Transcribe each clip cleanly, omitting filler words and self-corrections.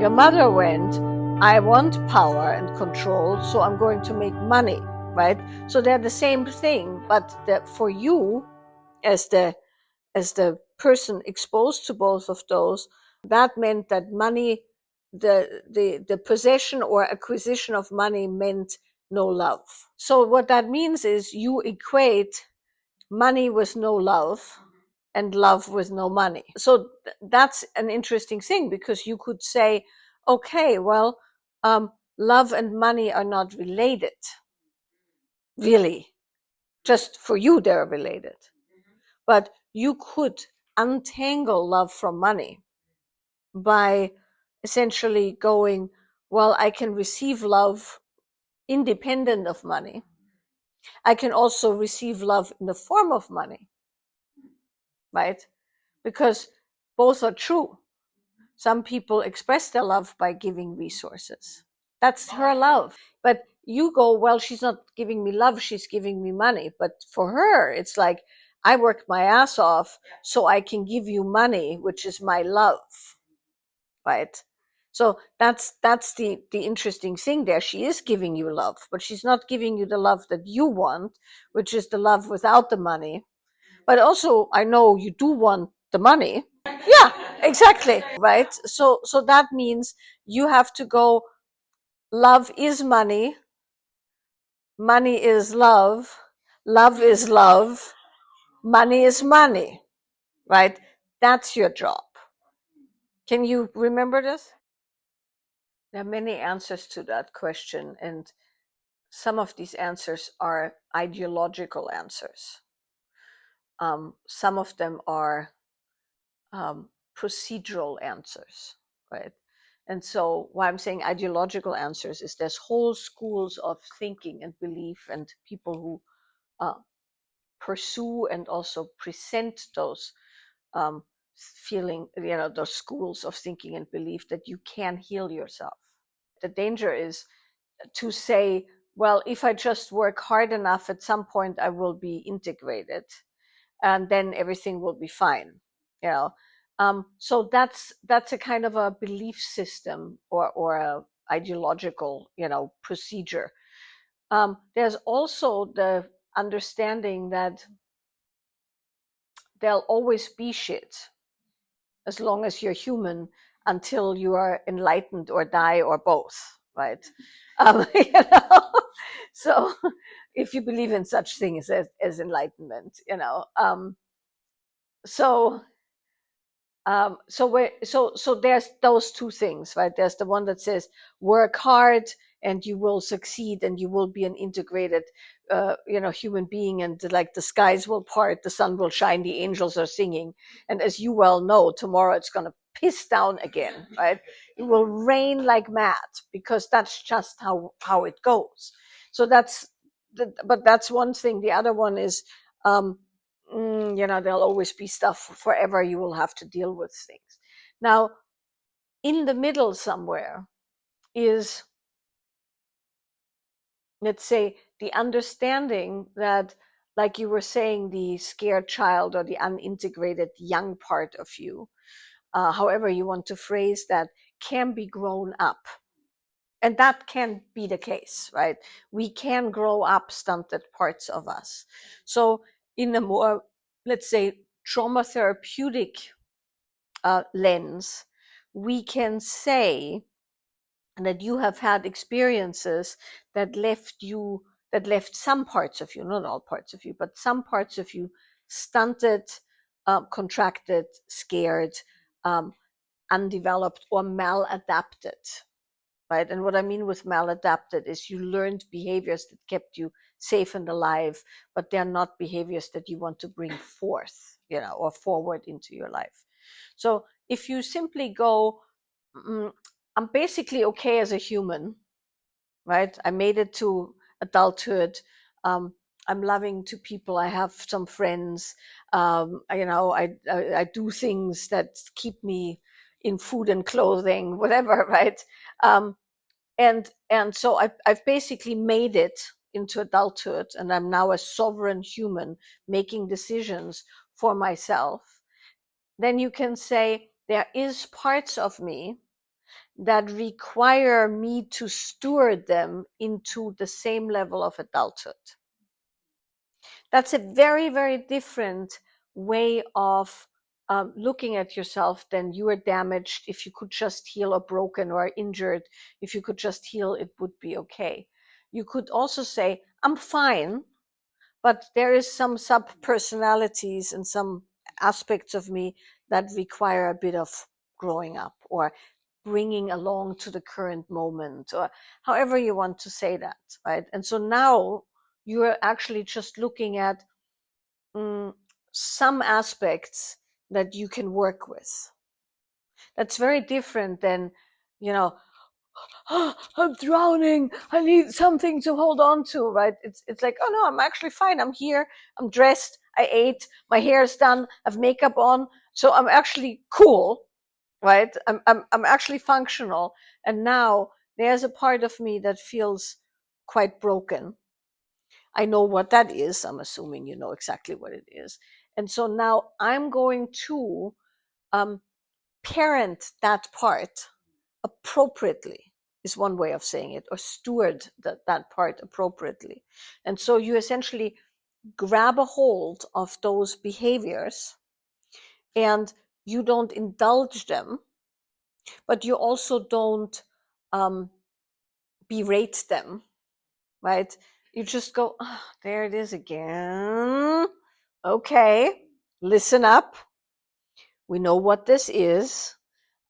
Your mother went, I want power and control, so I'm going to make money, right? So they're the same thing, but for you, as the person exposed to both of those, that meant that money, the possession or acquisition of money meant no love. So what that means is you equate money with no love and love with no money. So that's an interesting thing, because you could say, okay, well, love and money are not related, really. Just for you, they're related. But you could untangle love from money by essentially going, well, I can receive love independent of money. I can also receive love in the form of money, right? Because both are true. Some people express their love by giving resources. That's her love. But you go, well, she's not giving me love, she's giving me money. But for her, it's like, I worked my ass off so I can give you money, which is my love, right? So that's the interesting thing there. She is giving you love, but she's not giving you the love that you want, which is the love without the money. But also, I know you do want the money. Yeah, exactly, right? So that means you have to go, love is money, money is love, love is love, money is money, right? That's your job. Can you remember this? There are many answers to that question, and some of these answers are ideological answers. Some of them are procedural answers, right? And so why I'm saying ideological answers is there's whole schools of thinking and belief, and people who pursue and also present those those schools of thinking and belief, that you can heal yourself. The danger is to say, well, if I just work hard enough, at some point I will be integrated, and then everything will be fine. So that's a kind of a belief system, or a ideological procedure. There's also the understanding that there'll always be shit as long as you're human, until you are enlightened or die or both, right? you know so if you believe in such things as enlightenment, so so there's those two things, right? There's the one that says work hard and you will succeed and you will be an integrated human being, and like the skies will part, the sun will shine, the angels are singing, and as you well know, tomorrow it's going to piss down again, right? It will rain like mad, because that's just how it goes. So but that's one thing. The other one is there'll always be stuff forever. You will have to deal with things. Now, in the middle somewhere is, let's say, the understanding that, like you were saying, the scared child or the unintegrated young part of you, however you want to phrase that, can be grown up. And that can be the case, right? We can grow up stunted parts of us. So in a more, let's say, trauma therapeutic lens, we can say that you have had experiences that left some parts of you, not all parts of you, but some parts of you stunted, contracted, scared, undeveloped, or maladapted. Right? And what I mean with maladapted is you learned behaviors that kept you safe and alive, but they're not behaviors that you want to bring forth, or forward into your life. So if you simply go, I'm basically okay as a human, right? I made it to adulthood. I'm loving to people. I have some friends. I do things that keep me in food and clothing, whatever, right? And so I've basically made it into adulthood, and I'm now a sovereign human making decisions for myself. Then you can say, there is parts of me that require me to steward them into the same level of adulthood. That's a very, very different way of looking at yourself than you are damaged. If you could just heal, or broken or injured, if you could just heal, it would be okay. You could also say, I'm fine, but there is some sub personalities and some aspects of me that require a bit of growing up, or bringing along to the current moment, or however you want to say that, right? And so now you are actually just looking at some aspects that you can work with. That's very different than, you know, oh, I'm drowning, I need something to hold on to, right? It's like, oh no, I'm actually fine. I'm here, I'm dressed, I ate, my hair is done, I've makeup on, so I'm actually cool, right? I'm actually functional. And now there's a part of me that feels quite broken. I know what that is. I'm assuming you know exactly what it is. And so now I'm going to um, parent that part appropriately, is one way of saying it, or steward that part appropriately. And so you essentially grab a hold of those behaviors, and you don't indulge them, but you also don't berate them, right? You just go, oh, there it is again. Okay, listen up. We know what this is.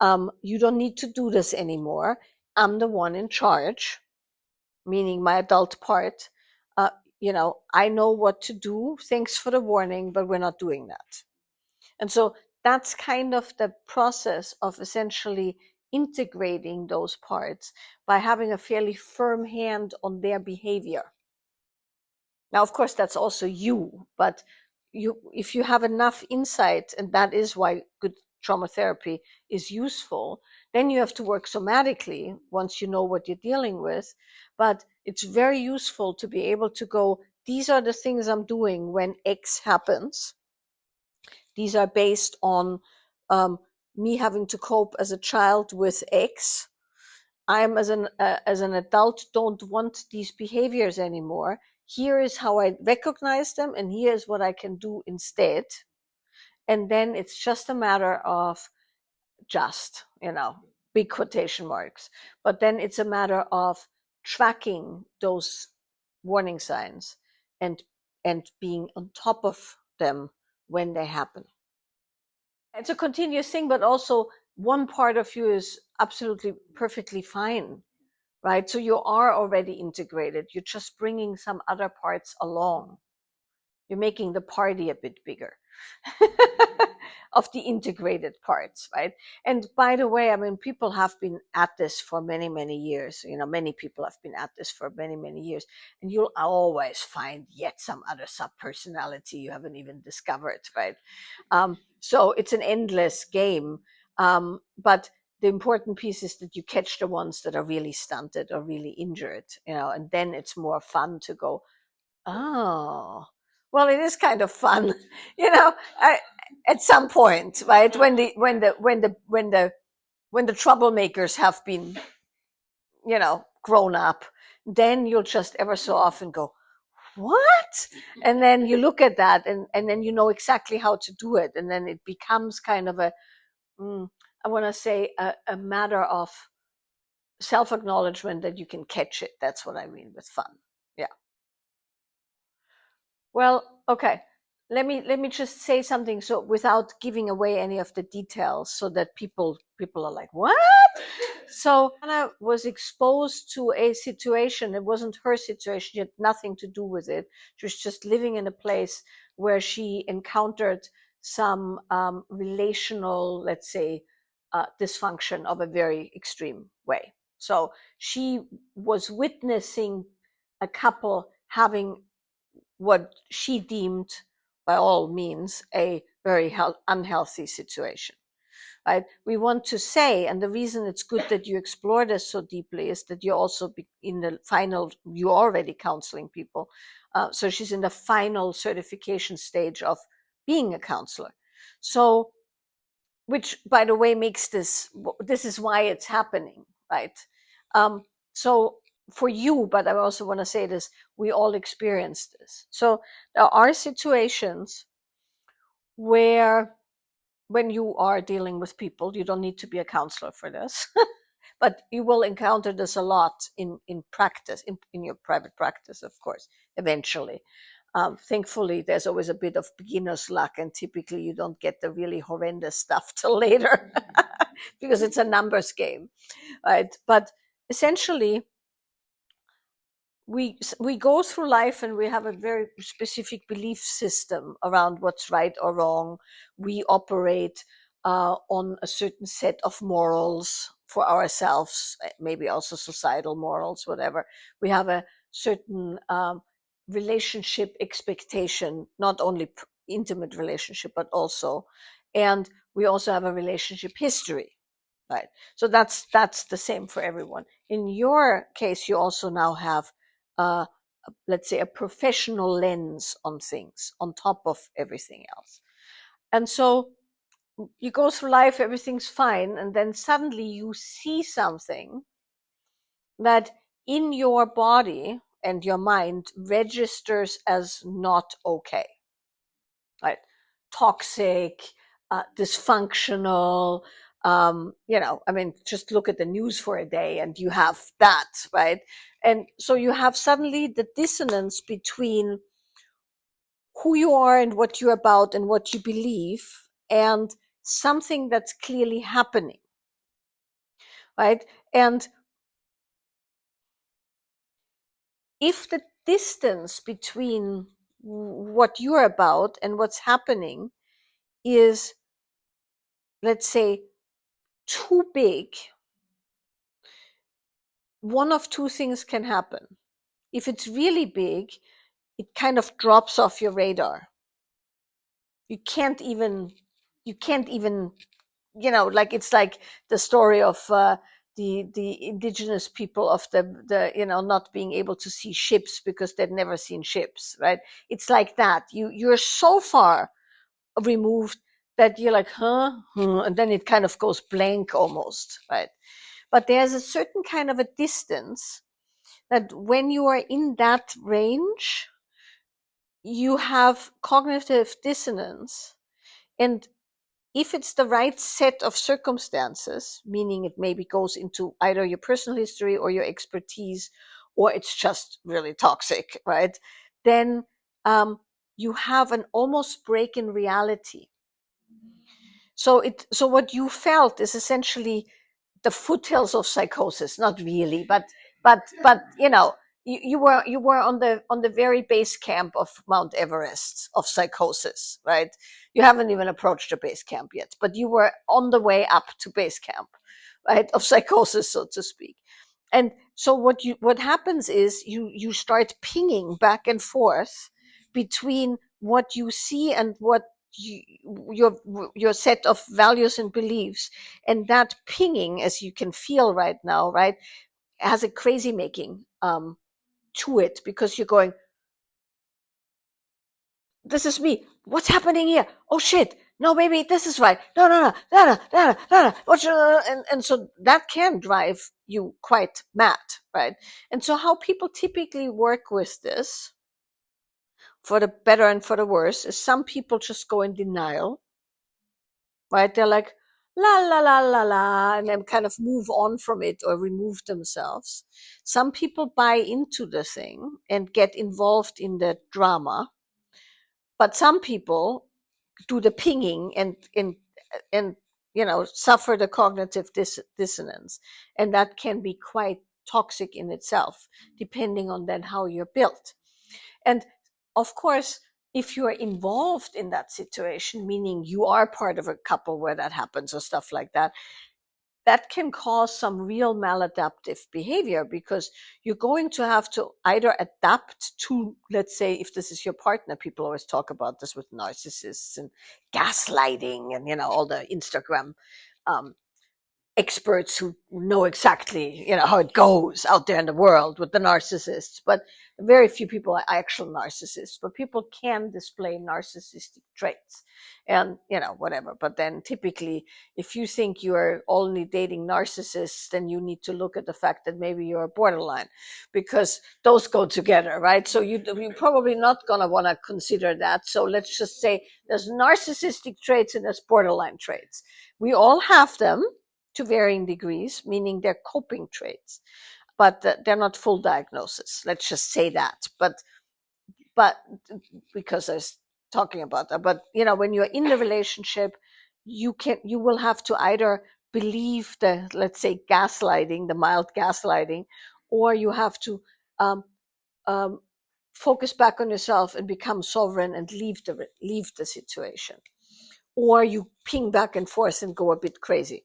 You don't need to do this anymore. I'm the one in charge, meaning my adult part. I know what to do. Thanks for the warning, but we're not doing that. And so that's kind of the process of essentially integrating those parts by having a fairly firm hand on their behavior. Now, of course, that's also you, but if you have enough insight, and that is why good trauma therapy is useful, then you have to work somatically once you know what you're dealing with. But it's very useful to be able to go, these are the things I'm doing when X happens. These are based on me having to cope as a child with X. I'm as an adult don't want these behaviors anymore. Here is how I recognize them, and here's what I can do instead. And then it's just a matter of big quotation marks. But then it's a matter of tracking those warning signs and being on top of them when they happen. It's a continuous thing, but also one part of you is absolutely perfectly fine, right? So you are already integrated. You're just bringing some other parts along. You're making the party a bit bigger of the integrated parts, right? And by the way, I mean, people have been at this for many, many years. Many people have been at this for many, many years. And you'll always find yet some other sub-personality you haven't even discovered, right? So it's an endless game. But the important piece is that you catch the ones that are really stunted or really injured, and then it's more fun to go, oh, well, it is kind of fun, at some point, right? When the troublemakers have been, grown up, then you'll just ever so often go, what? And then you look at that, and then you know exactly how to do it, and then it becomes kind of I want to say a matter of self-acknowledgement that you can catch it. That's what I mean with fun. Yeah. Well, okay. Let me just say something, so without giving away any of the details, so that people are like, what? So Anna was exposed to a situation. It wasn't her situation. She had nothing to do with it. She was just living in a place where she encountered some relational, let's say, dysfunction of a very extreme way. So she was witnessing a couple having what she deemed, by all means, a very unhealthy situation. Right? We want to say, and the reason it's good that you explore this so deeply is that you're also in the final, you're already counseling people. So she's in the final certification stage of being a counselor. So which, by the way, makes this is why it's happening, right? So for you, but I also want to say this, we all experience this. So there are situations where, when you are dealing with people, you don't need to be a counselor for this, but you will encounter this a lot in practice, in your private practice, of course, eventually. Thankfully, there's always a bit of beginner's luck, and typically you don't get the really horrendous stuff till later because it's a numbers game, right? But essentially, we go through life and we have a very specific belief system around what's right or wrong. We operate on a certain set of morals for ourselves, maybe also societal morals, whatever. We have a certain relationship expectation, not only intimate relationship, but also, and we also have a relationship history, right? So that's the same for everyone. In your case, you also now have uh, let's say a professional lens on things on top of everything else. And so you go through life, everything's fine, and then suddenly you see something that in your body and your mind registers as not okay, right? Toxic, dysfunctional. I mean, just look at the news for a day and you have that, right? And so you have suddenly the dissonance between who you are and what you're about and what you believe and something that's clearly happening, right? And if the distance between what you're about and what's happening is, let's say, too big, one of two things can happen. If it's really big, it kind of drops off your radar. You can't even, like, it's like the story of the indigenous people of the not being able to see ships because they'd never seen ships, right? It's like that. You're so far removed that you're like, huh, and then it kind of goes blank almost, right? But there's a certain kind of a distance that when you are in that range, you have cognitive dissonance. And if it's the right set of circumstances, meaning it maybe goes into either your personal history or your expertise, or it's just really toxic, right? Then you have an almost break in reality. So what you felt is essentially the foothills of psychosis, not really, but you were on the very base camp of Mount Everest of psychosis, right? You haven't even approached the base camp yet, but you were on the way up to base camp, right, of psychosis, so to speak. And so what happens is you start pinging back and forth between what you see and what you, your set of values and beliefs, and that pinging, as you can feel right now, right, has a crazy making to it, because you're going, this is me, what's happening here, oh shit, no, maybe this is right, no, and so that can drive you quite mad, right? And so how people typically work with this, for the better and for the worse, is some people just go in denial, right? They're like, la, la, la, la, la, and then kind of move on from it or remove themselves. Some people buy into the thing and get involved in the drama, but some people do the pinging and suffer the cognitive dissonance. And that can be quite toxic in itself, depending on then how you're built. And of course, if you are involved in that situation, meaning you are part of a couple where that happens or stuff like that, that can cause some real maladaptive behavior, because you're going to have to either adapt to, let's say, if this is your partner, people always talk about this with narcissists and gaslighting and all the Instagram experts who know exactly, how it goes out there in the world with the narcissists, but very few people are actual narcissists, but people can display narcissistic traits and, whatever. But then typically, if you think you are only dating narcissists, then you need to look at the fact that maybe you're borderline, because those go together, right? So you're probably not going to want to consider that. So let's just say there's narcissistic traits and there's borderline traits. We all have them to varying degrees, meaning they're coping traits, but they're not full diagnosis. Let's just say that. But because I was talking about that, but when you're in the relationship, you will have to either believe the, let's say, gaslighting, the mild gaslighting, or you have to um, um, focus back on yourself and become sovereign and leave the situation, or you ping back and forth and go a bit crazy,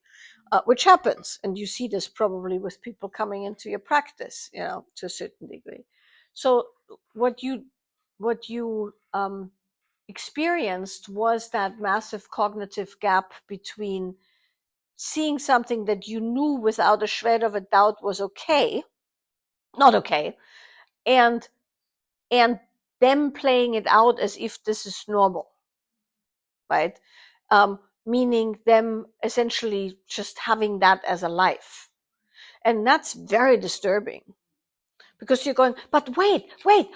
which happens. And you see this probably with people coming into your practice, to a certain degree. So what you experienced was that massive cognitive gap between seeing something that you knew without a shred of a doubt was not okay, and them playing it out as if this is normal, right? Meaning them essentially just having that as a life. And that's very disturbing, because you're going, but wait, why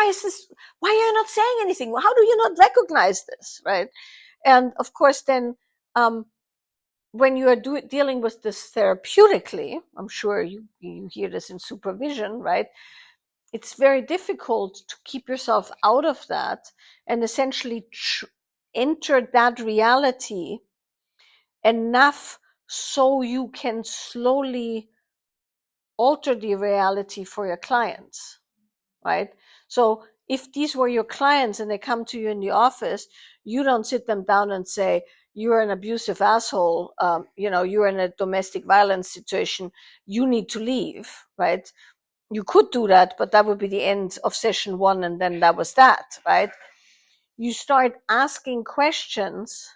is this? Why are you not saying anything? How do you not recognize this, right? And of course, then when you are dealing with this therapeutically, I'm sure you hear this in supervision, right? It's very difficult to keep yourself out of that and essentially enter that reality enough so you can slowly alter the reality for your clients, right? So if these were your clients and they come to you in the office, you don't sit them down and say, you're an abusive asshole, you're in a domestic violence situation, you need to leave, right? You could do that, but that would be the end of session one, and then that was that, right? You start asking questions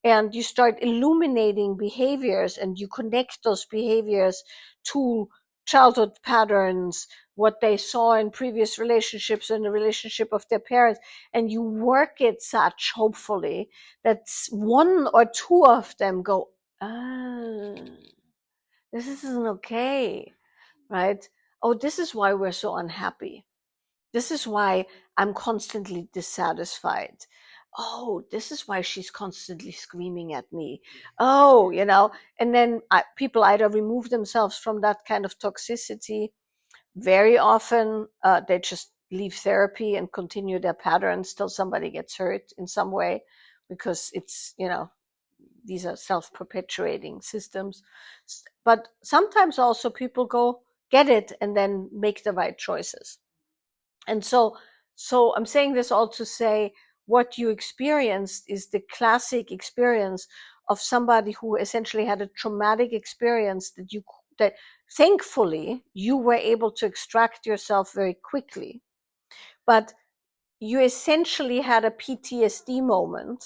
and you start illuminating behaviors, and you connect those behaviors to childhood patterns, what they saw in previous relationships and the relationship of their parents, and you work it such, hopefully, that one or two of them go, this isn't okay, right? Oh, this is why we're so unhappy. This is why I'm constantly dissatisfied. Oh, this is why she's constantly screaming at me. Oh, and then people either remove themselves from that kind of toxicity. Very often, they just leave therapy and continue their patterns till somebody gets hurt in some way, because it's, these are self-perpetuating systems. But sometimes also people go get it and then make the right choices. And so I'm saying this all to say, what you experienced is the classic experience of somebody who essentially had a traumatic experience that thankfully you were able to extract yourself very quickly. But you essentially had a PTSD moment,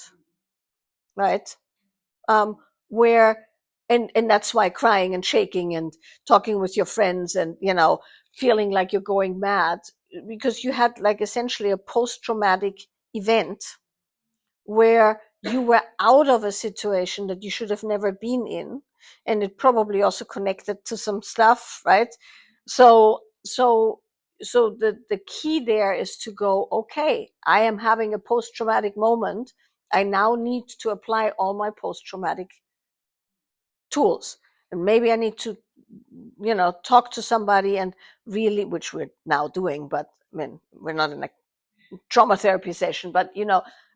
right? Where, and that's why crying and shaking and talking with your friends and, feeling like you're going mad, because you had like essentially a post-traumatic event where you were out of a situation that you should have never been in, and it probably also connected to some stuff, right? So the key there is to go, okay, I am having a post-traumatic moment. I now need to apply all my post-traumatic tools, and maybe I need to talk to somebody, and really, which we're now doing, but I mean, we're not in a trauma therapy session, but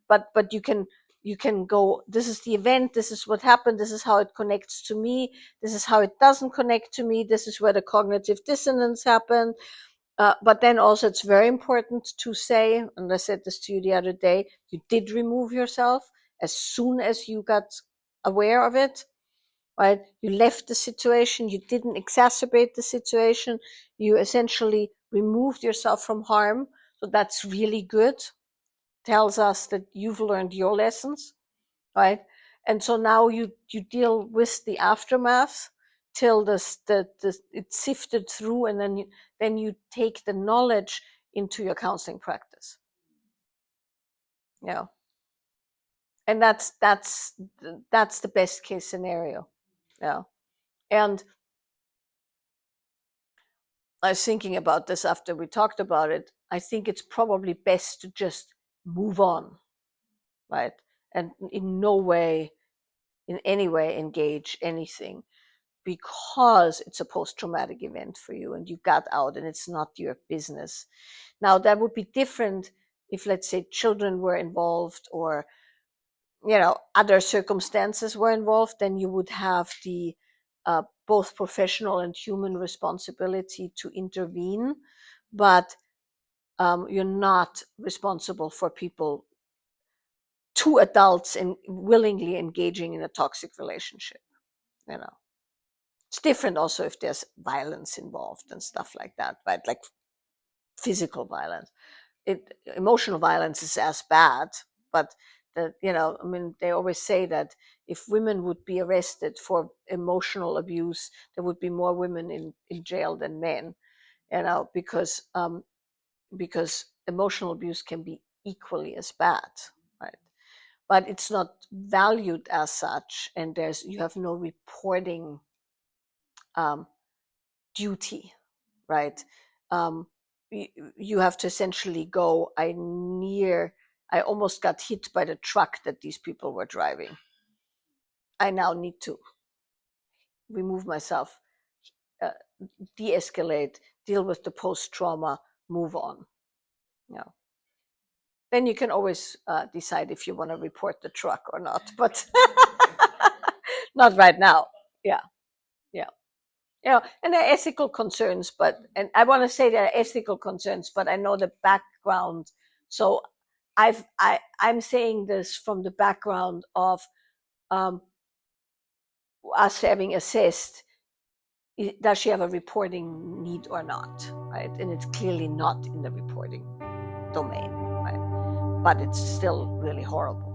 but you can go, this is the event, this is what happened, this is how it connects to me, this is how it doesn't connect to me, this is where the cognitive dissonance happened. But then also it's very important to say, and I said this to you the other day, you did remove yourself as soon as you got aware of it, right? You left the situation, you didn't exacerbate the situation, you essentially removed yourself from harm. So that's really good. Tells us that you've learned your lessons, right? And so now you deal with the aftermath till it's sifted through, and then you take the knowledge into your counseling practice. Yeah. And that's the best case scenario. Yeah. And I was thinking about this after we talked about it. I think it's probably best to just move on, right? And in any way engage anything, because it's a post-traumatic event for you and you got out and it's not your business. Now, that would be different if, let's say, children were involved, or other circumstances were involved. Then you would have the both professional and human responsibility to intervene, but you're not responsible for people, two adults, and willingly engaging in a toxic relationship. It's different also if there's violence involved and stuff like that, right? Like physical violence. Emotional violence is as bad, but they always say that if women would be arrested for emotional abuse, there would be more women in jail than men, because emotional abuse can be equally as bad, right? But it's not valued as such, and you have no reporting duty, right? You have to essentially go, I almost got hit by the truck that these people were driving. I now need to remove myself, de-escalate, deal with the post-trauma, move on. Then you can always decide if you want to report the truck or not, but not right now. Yeah. And there are ethical concerns, and I want to say there are ethical concerns, but I know the background. So I'm saying this from the background of us having assessed, does she have a reporting need or not, right? And it's clearly not in the reporting domain, right? But it's still really horrible.